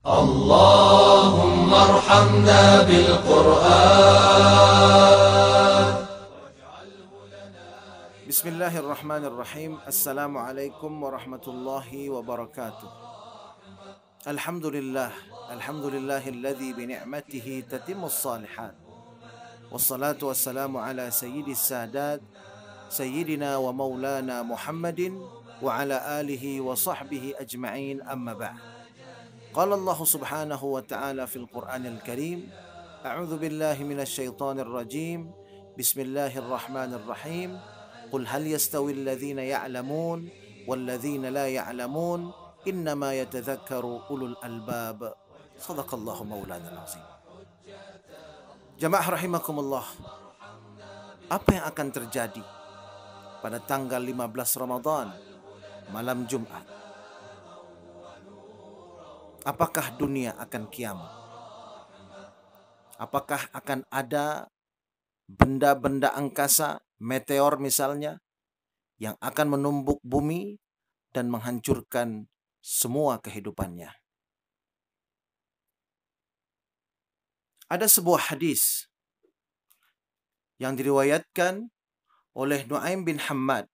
اللهم ارحمنا بالقرآن. بسم الله الرحمن الرحيم. السلام عليكم ورحمة الله وبركاته. الحمد لله الذي بنعمته تتم الصالحات، والصلاة والسلام على سيد السادات سيدنا ومولانا محمد وعلى آله وصحبه أجمعين، أما بعد. قال الله سبحانه وتعالى في القرآن الكريم: أعوذ بالله من الشيطان الرجيم، بسم الله الرحمن الرحيم، قل هل يستوي الذين يعلمون والذين لا يعلمون إنما يتذكر أولو الألباب. صدق الله مولانا العظيم. Jamaah rahimakumullah, apa yang akan terjadi pada tanggal 15 Ramadan, malam Jumat? Apakah dunia akan kiamat? Apakah akan ada benda-benda angkasa, meteor misalnya, yang akan menumbuk bumi dan menghancurkan semua kehidupannya? Ada sebuah hadis yang diriwayatkan oleh Nu'aim bin Hammad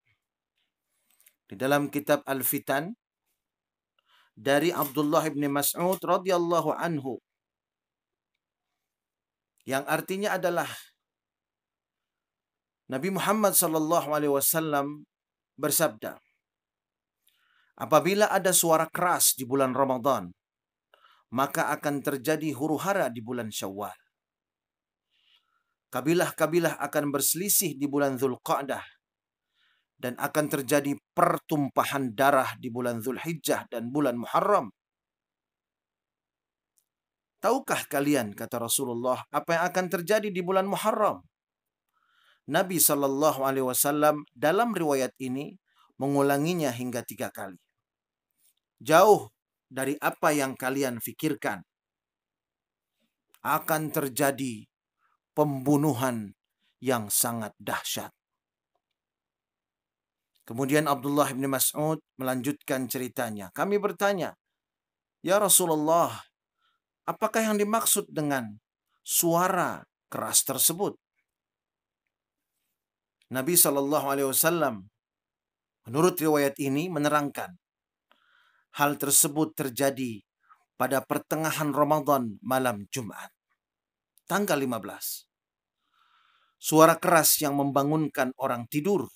di dalam kitab Al-Fitan dari Abdullah bin Mas'ud radhiyallahu anhu, yang artinya adalah Nabi Muhammad sallallahu alaihi wasallam bersabda, apabila ada suara keras di bulan Ramadan, maka akan terjadi huru-hara di bulan Syawal. Kabilah-kabilah akan berselisih di bulan Dzulqa'dah, dan akan terjadi pertumpahan darah di bulan Dzulhijjah dan bulan Muharram. Tahukah kalian, kata Rasulullah, apa yang akan terjadi di bulan Muharram? Nabi Shallallahu Alaihi Wasallam dalam riwayat ini mengulanginya hingga 3 kali. Jauh dari apa yang kalian fikirkan. Akan terjadi pembunuhan yang sangat dahsyat. Kemudian Abdullah bin Mas'ud melanjutkan ceritanya. Kami bertanya, ya Rasulullah, apakah yang dimaksud dengan suara keras tersebut? Nabi SAW menurut riwayat ini menerangkan, hal tersebut terjadi pada pertengahan Ramadan malam Jumat, tanggal 15. Suara keras yang membangunkan orang tidur.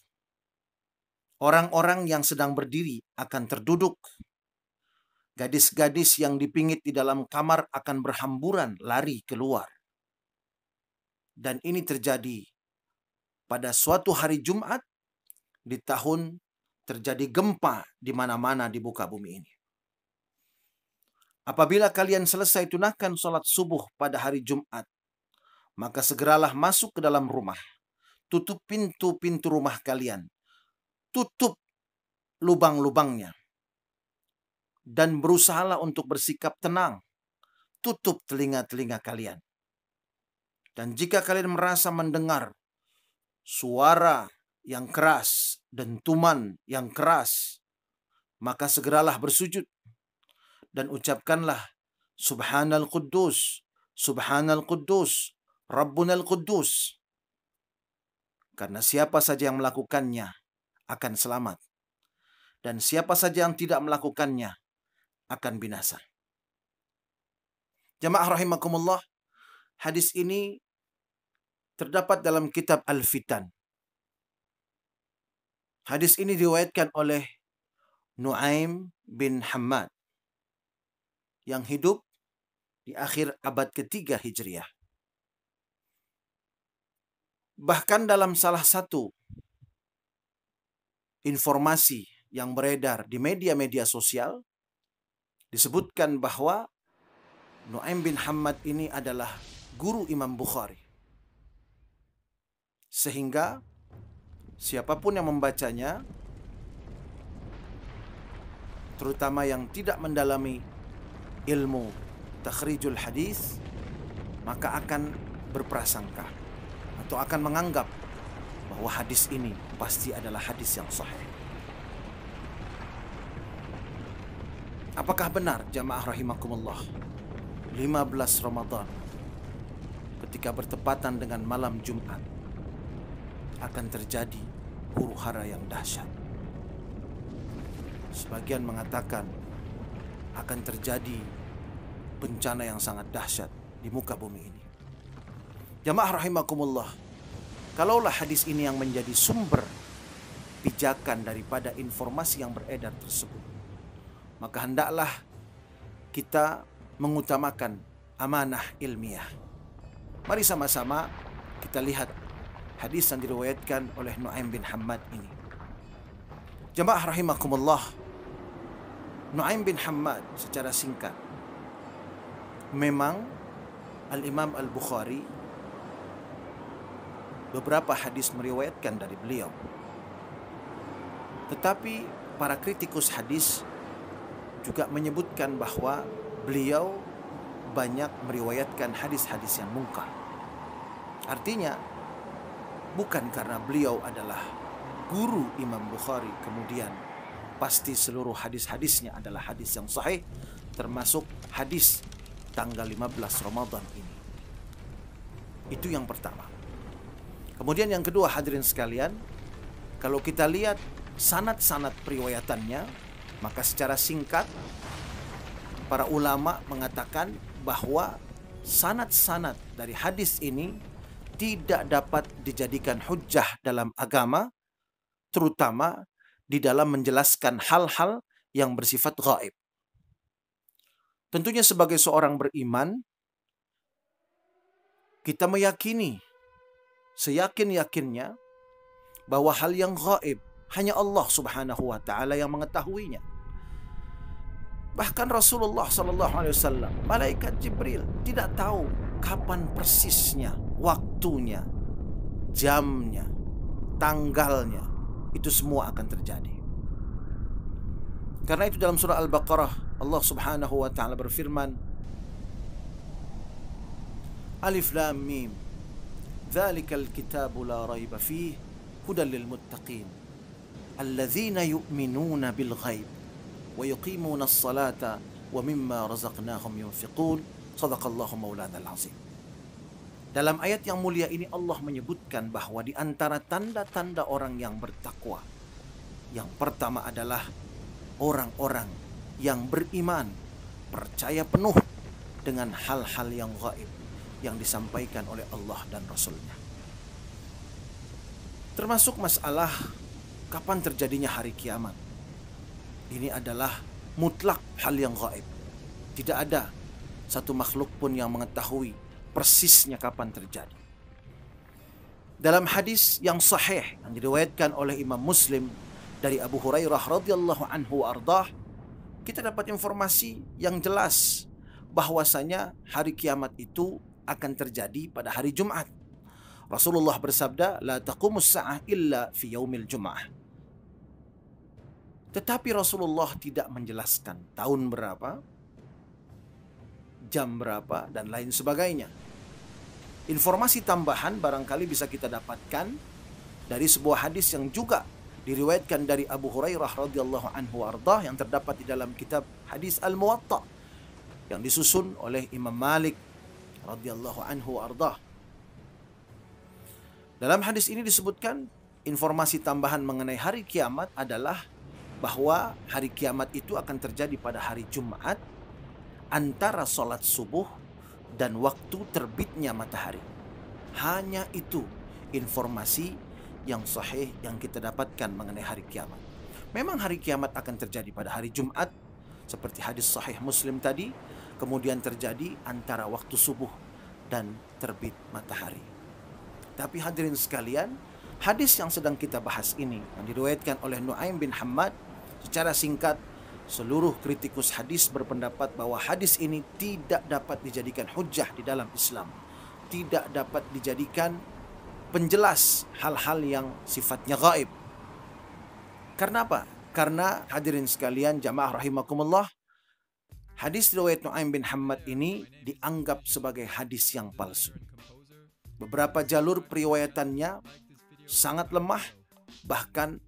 Orang-orang yang sedang berdiri akan terduduk. Gadis-gadis yang dipingit di dalam kamar akan berhamburan lari keluar. Dan ini terjadi pada suatu hari Jumat di tahun terjadi gempa di mana-mana di muka bumi ini. Apabila kalian selesai tunaikan sholat subuh pada hari Jumat, maka segeralah masuk ke dalam rumah. Tutup pintu-pintu rumah kalian. Tutup lubang-lubangnya. Dan berusahalah untuk bersikap tenang. Tutup telinga-telinga kalian. Dan jika kalian merasa mendengar suara yang keras, dentuman yang keras, maka segeralah bersujud. Dan ucapkanlah, Subhanal Quddus, Subhanal Quddus, Rabbunal Quddus. Karena siapa saja yang melakukannya akan selamat. Dan siapa saja yang tidak melakukannya akan binasa. Jamaah rahimakumullah, hadis ini terdapat dalam kitab Al-Fitan. Hadis ini diriwayatkan oleh Nu'aim bin Hammad yang hidup di akhir abad ketiga Hijriah. Bahkan dalam salah satu informasi yang beredar di media-media sosial disebutkan bahwa Nu'aim bin Hammad ini adalah guru Imam Bukhari. Sehingga siapapun yang membacanya, terutama yang tidak mendalami ilmu takhrijul hadis, maka akan berprasangka atau akan menganggap bahwa hadis ini pasti adalah hadis yang sahih. Apakah benar jamaah rahimakumullah, 15 Ramadan ketika bertepatan dengan malam Jumat akan terjadi huru-hara yang dahsyat? Sebagian mengatakan akan terjadi bencana yang sangat dahsyat di muka bumi ini. Jamaah rahimakumullah, kalaulah hadis ini yang menjadi sumber pijakan daripada informasi yang beredar tersebut, maka hendaklah kita mengutamakan amanah ilmiah. Mari sama-sama kita lihat hadis yang diriwayatkan oleh Nu'aim bin Hammad ini. Jamaah rahimakumullah, Nu'aim bin Hammad secara singkat, memang Al-Imam Al-Bukhari beberapa hadis meriwayatkan dari beliau. Tetapi para kritikus hadis juga menyebutkan bahwa beliau banyak meriwayatkan hadis-hadis yang mungkar. Artinya, bukan karena beliau adalah guru Imam Bukhari kemudian pasti seluruh hadis-hadisnya adalah hadis yang sahih, termasuk hadis tanggal 15 Ramadan ini. Itu yang pertama. Kemudian yang kedua, hadirin sekalian, kalau kita lihat sanad-sanad periwayatannya, maka secara singkat para ulama mengatakan bahwa sanad-sanad dari hadis ini tidak dapat dijadikan hujjah dalam agama, terutama di dalam menjelaskan hal-hal yang bersifat gaib. Tentunya sebagai seorang beriman, kita meyakini seyakin-yakinnya bahwa hal yang gaib hanya Allah Subhanahu wa taala yang mengetahuinya. Bahkan Rasulullah sallallahu alaihi wasallam, malaikat Jibril tidak tahu kapan persisnya, waktunya, jamnya, tanggalnya. Itu semua akan terjadi. Karena itu dalam surah Al-Baqarah Allah Subhanahu wa taala berfirman, Alif Lam Mim, Dzalikal kitabu la raiba fihi hudan lil muttaqin alladzina yu'minuna bil ghaib wa yuqimuna as-salata wa mimma razaqnahum yunfiqun. Shadaqallahu maulana al-azim. Dalam ayat yang mulia ini Allah menyebutkan bahwa di antara tanda-tanda orang yang bertakwa, yang pertama adalah orang-orang yang beriman, percaya penuh dengan hal-hal yang gaib yang disampaikan oleh Allah dan Rasul-Nya. Termasuk masalah kapan terjadinya hari kiamat. Ini adalah mutlak hal yang gaib. Tidak ada satu makhluk pun yang mengetahui persisnya kapan terjadi. Dalam hadis yang sahih yang diriwayatkan oleh Imam Muslim dari Abu Hurairah radhiyallahu anhu ardah, kita dapat informasi yang jelas bahwasanya hari kiamat itu akan terjadi pada hari Jumat. Rasulullah bersabda, la taqumus sa'ah illa fi yaumil Jum'ah. Tetapi Rasulullah tidak menjelaskan tahun berapa, jam berapa, dan lain sebagainya. Informasi tambahan barangkali bisa kita dapatkan dari sebuah hadis yang juga diriwayatkan dari Abu Hurairah radhiyallahu anhu ardah, yang terdapat di dalam kitab hadis Al-Muwatta yang disusun oleh Imam Malik radhiyallahu anhu ardah. Dalam hadis ini disebutkan informasi tambahan mengenai hari kiamat adalah bahwa hari kiamat itu akan terjadi pada hari Jumat antara sholat subuh dan waktu terbitnya matahari. Hanya itu informasi yang sahih yang kita dapatkan mengenai hari kiamat. Memang hari kiamat akan terjadi pada hari Jumat seperti hadis sahih Muslim tadi, kemudian terjadi antara waktu subuh dan terbit matahari. Tapi hadirin sekalian, hadis yang sedang kita bahas ini yang diriwayatkan oleh Nu'aim bin Hammad, secara singkat seluruh kritikus hadis berpendapat bahwa hadis ini tidak dapat dijadikan hujjah di dalam Islam, tidak dapat dijadikan penjelas hal-hal yang sifatnya gaib. Karena apa? Karena hadirin sekalian jamaah rahimakumullah, hadis riwayat Nu'aim bin Hammad ini dianggap sebagai hadis yang palsu. Beberapa jalur periwayatannya sangat lemah, bahkan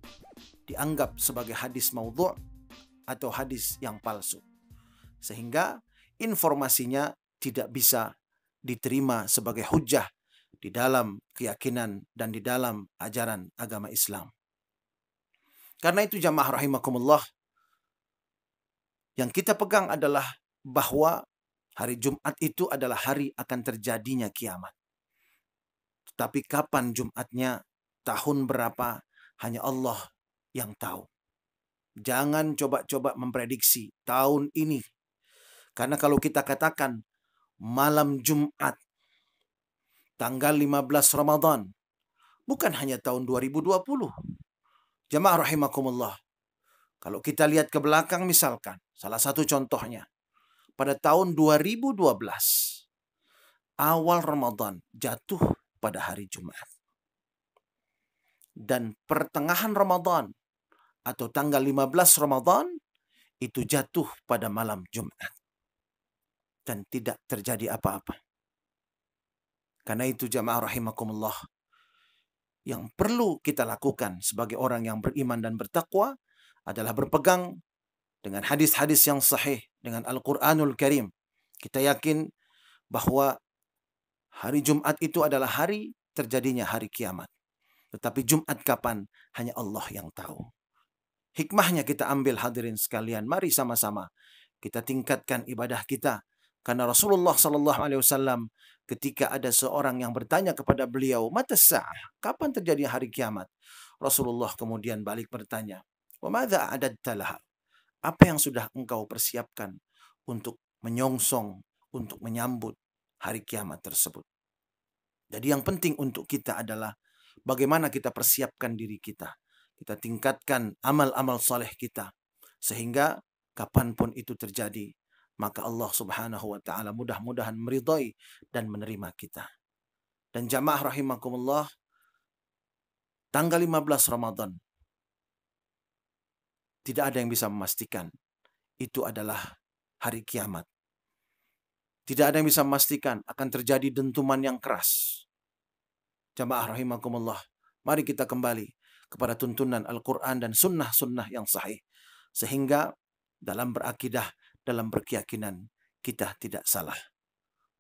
dianggap sebagai hadis maudhu' atau hadis yang palsu. Sehingga informasinya tidak bisa diterima sebagai hujjah di dalam keyakinan dan di dalam ajaran agama Islam. Karena itu jamaah rahimakumullah, yang kita pegang adalah bahwa hari Jumat itu adalah hari akan terjadinya kiamat. Tetapi kapan Jumatnya, tahun berapa, hanya Allah yang tahu. Jangan coba-coba memprediksi tahun ini. Karena kalau kita katakan malam Jumat, tanggal 15 Ramadan, bukan hanya tahun 2020. Jamaah rahimakumullah. Kalau kita lihat ke belakang misalkan, salah satu contohnya, pada tahun 2012, awal Ramadan jatuh pada hari Jumat. Dan pertengahan Ramadan atau tanggal 15 Ramadan itu jatuh pada malam Jumat. Dan tidak terjadi apa-apa. Karena itu jamaah rahimakumullah, yang perlu kita lakukan sebagai orang yang beriman dan bertakwa adalah berpegang dengan hadis-hadis yang sahih, dengan Al-Quranul Karim. Kita yakin bahwa hari Jumat itu adalah hari terjadinya hari kiamat. Tetapi Jumat kapan, hanya Allah yang tahu. Hikmahnya kita ambil hadirin sekalian. Mari sama-sama kita tingkatkan ibadah kita. Karena Rasulullah SAW ketika ada seorang yang bertanya kepada beliau, "Mata sa'ah?" Kapan terjadi hari kiamat? Rasulullah kemudian balik bertanya, "Wa madza a'dadta laha?" Apa yang sudah engkau persiapkan untuk menyongsong, untuk menyambut hari kiamat tersebut? Jadi yang penting untuk kita adalah bagaimana kita persiapkan diri kita. Kita tingkatkan amal-amal saleh kita. Sehingga kapanpun itu terjadi, maka Allah Subhanahu wa ta'ala mudah-mudahan meridhai dan menerima kita. Dan jamaah rahimakumullah, tanggal 15 Ramadan, tidak ada yang bisa memastikan itu adalah hari kiamat. Tidak ada yang bisa memastikan akan terjadi dentuman yang keras. Jamaah rahimakumullah, mari kita kembali kepada tuntunan Al-Quran dan sunnah-sunnah yang sahih. Sehingga dalam berakidah, dalam berkeyakinan, kita tidak salah.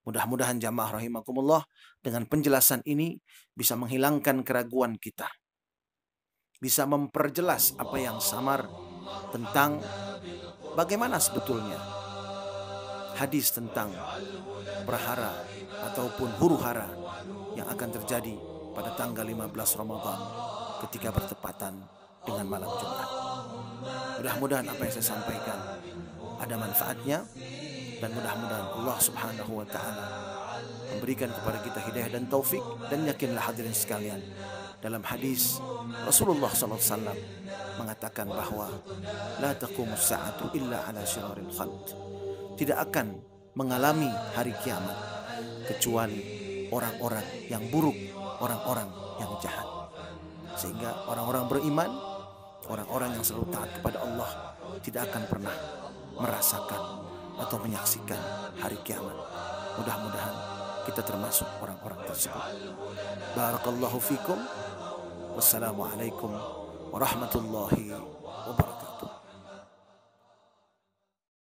Mudah-mudahan jamaah rahimakumullah, dengan penjelasan ini bisa menghilangkan keraguan kita. Bisa memperjelas apa yang samar tentang bagaimana sebetulnya hadis tentang prahara ataupun huru hara yang akan terjadi pada tanggal 15 Ramadan ketika bertepatan dengan malam Jumat. Mudah-mudahan apa yang saya sampaikan ada manfaatnya, dan mudah-mudahan Allah Subhanahu wa ta'ala memberikan kepada kita hidayah dan taufik. Dan yakinlah hadirin sekalian, dalam hadis Rasulullah SAW mengatakan bahwa la taqumus sa'atu illa ala syiraril khalq. Tidak akan mengalami hari kiamat kecuali orang-orang yang buruk, orang-orang yang jahat. Sehingga orang-orang beriman, orang-orang yang selalu taat kepada Allah, tidak akan pernah merasakan atau menyaksikan hari kiamat. Mudah-mudahan kita termasuk orang-orang tersebut. Barakallahu fikum. Wassalamualaikum warahmatullahi wabarakatuh.